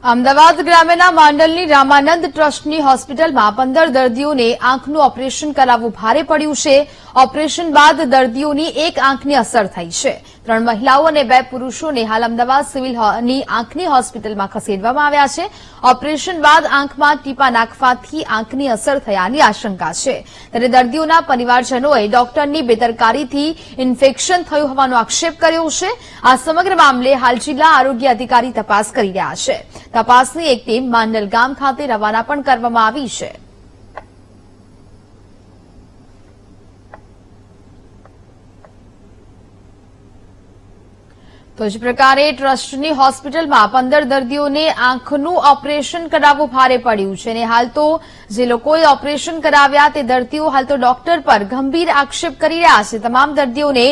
અમદાવાદ ગ્રામ્યના માંડલની રામાનંદ ટ્રસ્ટની હોસ્પિટલમાં 15 દર્દીઓને આંખનું ઓપરેશન કરાવવું ભારે પડ્યું છે। ઓપરેશન બાદ દર્દીઓની એક આંખની અસર થઈ છે। 3 મહિલાઓ અને 2 પુરુષોને હાલ અમદાવાદ સિવિલની આંખની હોસ્પિટલમાં ખસેડવામાં આવ્યા છે। ઓપરેશન બાદ આંખમાં ટીપા નાખવાથી આંખની અસર થયાની આશંકા છે, ત્યારે દર્દીઓના પરિવારજનોએ ડોક્ટરની બેદરકારીથી ઇન્ફેક્શન થયું હોવાનો આક્ષેપ કર્યો છે। આ સમગ્ર મામલે હાલ જિલ્લા આરોગ્ય અધિકારી તપાસ કરી રહ્યા છે। તપાસની એક ટીમ માંડલ ગામ ખાતે રવાના પણ કરવામાં આવી છે। તો જ પ્રકારે ટ્રસ્ટની હોસ્પિટલમાં 15 દર્દીઓને આંખનું ઓપરેશન કરાવવું ભારે પડ્યું છે અને હાલ તો જે લોકોએ ઓપરેશન કરાવ્યા તે દર્દીઓ હાલ તો ડોક્ટર પર ગંભીર આક્ષેપ કરી રહ્યા છે। તમામ દર્દીઓને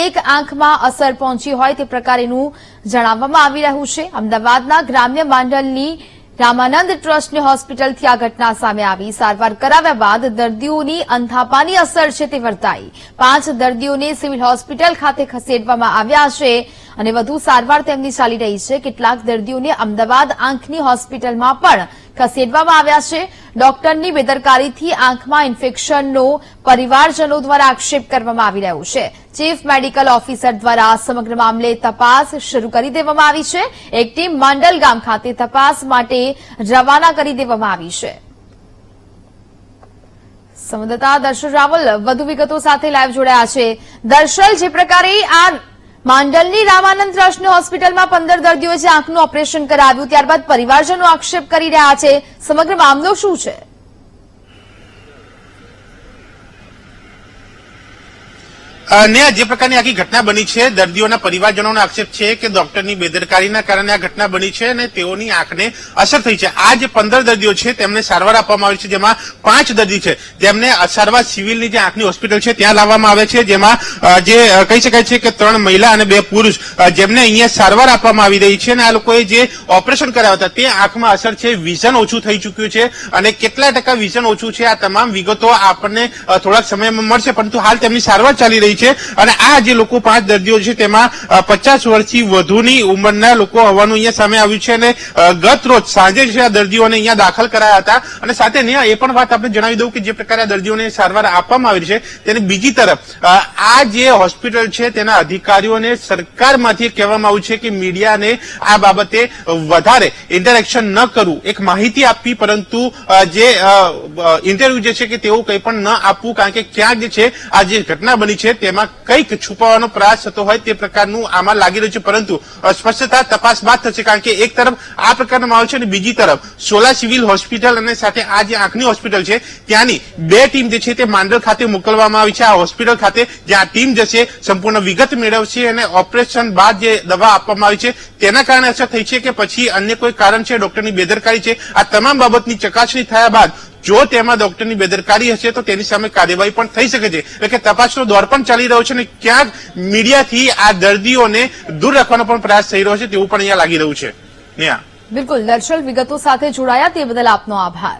એક આંખમાં અસર પહોંચી હોય તે પ્રકારેનું જણાવવામાં આવી રહ્યું છે। અમદાવાદના ગ્રામ્ય માંડલની રામાનંદ ટ્રસ્ટની હોસ્પિટલથી આ ઘટના સામે આવી। સારવાર કરાવ્યા બાદ દર્દીઓની અંધાપાની અસર છે તે વર્તાઈ। 5 દર્દીઓને સિવિલ હોસ્પિટલ ખાતે ખસેડવામાં આવ્યા છે અને વધુ સારવાર તેમની ચાલી રહી છે। કેટલાક દર્દીઓને અમદાવાદ આંખની હોસ્પિટલમાં પણ ખસેડવામાં આવ્યા છે। ડોક્ટરની બેદરકારીથી આંખમાં ઇન્ફેક્શનનો પરિવારજનો દ્વારા આક્ષેપ કરવામાં આવી રહ્યો છે। ચીફ મેડિકલ ઓફિસર દ્વારા સમગ્ર મામલે તપાસ શરૂ કરી દેવામાં આવી છે। એક ટીમ માંડલ ગામ ખાતે તપાસ માટે રવાના કરી દેવામાં આવી છે। સંવાદદાતા દર્શલ રાવલ વધુ વિગતો સાથે લાઈવ જોડાયા છે। દર્શલ, જે પ્રકારે આ માંડલની રામાનંદ ટ્રસ્ટની હોસ્પિટલમાં 15 દર્દીઓએ જે આંખનું ઓપરેશન કરાવ્યું, ત્યારબાદ પરિવારજનો આક્ષેપ કરી રહ્યા છે, સમગ્ર મામલો શું છે? જે પ્રકારની આખી ઘટના બની છે, દર્દીઓના પરિવારજનોનો આક્ષેપ છે કે ડોક્ટરની બેદરકારીના કારણે આ ઘટના બની છે અને તેઓની આંખને અસર થઈ છે। આ જે 15 દર્દીઓ છે તેમને સારવાર આપવામાં આવી છે, જેમાં 5 દર્દી છે તેમને સારવાર સિવિલની જે આંખની હોસ્પિટલ છે ત્યાં લાવવામાં આવે છે, જેમાં જે કહી શકાય છે કે 3 મહિલા અને 2 પુરુષ જેમને અહીંયા સારવાર આપવામાં આવી રહી છે અને આ લોકોએ જે ઓપરેશન કરાવ્યા હતા તે આંખમાં અસર છે, વિઝન ઓછું થઈ ચૂક્યું છે અને કેટલા ટકા વિઝન ઓછું છે આ તમામ વિગતો આપણને થોડાક સમયમાં મળશે, પરંતુ હાલ તેમની સારવાર ચાલી રહી છે। અને આ જે લોકો 5 દર્દીઓ છે તેમાં 50 વર્ષથી વધુની ઉંમરના લોકો હોવાનું અહીંયા સામે આવ્યું છે અને ગત રોજ સાંજે છે આ દર્દીઓને અહીંયા દાખલ કરાયા હતા। અને સાથે એ પણ વાત આપણે જણાવી દઉં કે જે પ્રકારે આ દર્દીઓને સારવાર આપવામાં આવી છે તેને બીજી તરફ આ જે હોસ્પિટલ છે તેના અધિકારીઓને સરકારમાંથી કહેવામાં આવ્યું છે કે મીડિયાને આ બાબતે વધારે ઇન્ટરેક્શન ન કરવું, એક માહિતી આપવી, પરંતુ જે ઇન્ટરવ્યુ જે છે કે તેવું કંઈ પણ ન આપવું, કારણ કે ક્યાંક જે છે આ જે ઘટના બની છે તેમાં કંઈક છુપાવવાનો પ્રયાસ થતો હોય તે પ્રકારનું આમાં લાગી રહ્યું છે, પરંતુ સ્પષ્ટતા તપાસ બાદ થશે, કારણ કે એક તરફ આ પ્રકારનો માહોલ છે અને બીજી તરફ સોલા સિવિલ હોસ્પિટલ અને સાથે આ જે આંખની હોસ્પિટલ છે ત્યાંની 2 ટીમ જે છે તે માંડલ ખાતે મોકલવામાં આવી છે, આ હોસ્પિટલ ખાતે, જ્યાં ટીમ જશે સંપૂર્ણ વિગત મેળવશે અને ઓપરેશન બાદ જે દવા આપવામાં આવી છે તેના કારણે અસર થઈ છે કે પછી અન્ય કોઈ કારણ છે, ડોક્ટરની બેદરકારી છે, આ તમામ બાબતની ચકાસણી થયા બાદ જો તેમાં ડોક્ટરની બેદરકારી હશે તો તેની સામે કાર્યવાહી પણ થઈ શકે છે। એટલે કે તપાસનો દોર પણ ચાલી રહ્યો છે અને ક્યાંક મીડિયાથી આ દર્દીઓને દૂર રાખવાનો પણ પ્રયાસ થઈ રહ્યો છે તેવું પણ અહીંયા લાગી રહ્યું છે। બિલકુલ દર્શલ, વિગતો સાથે જોડાયા તે બદલ આપનો આભાર।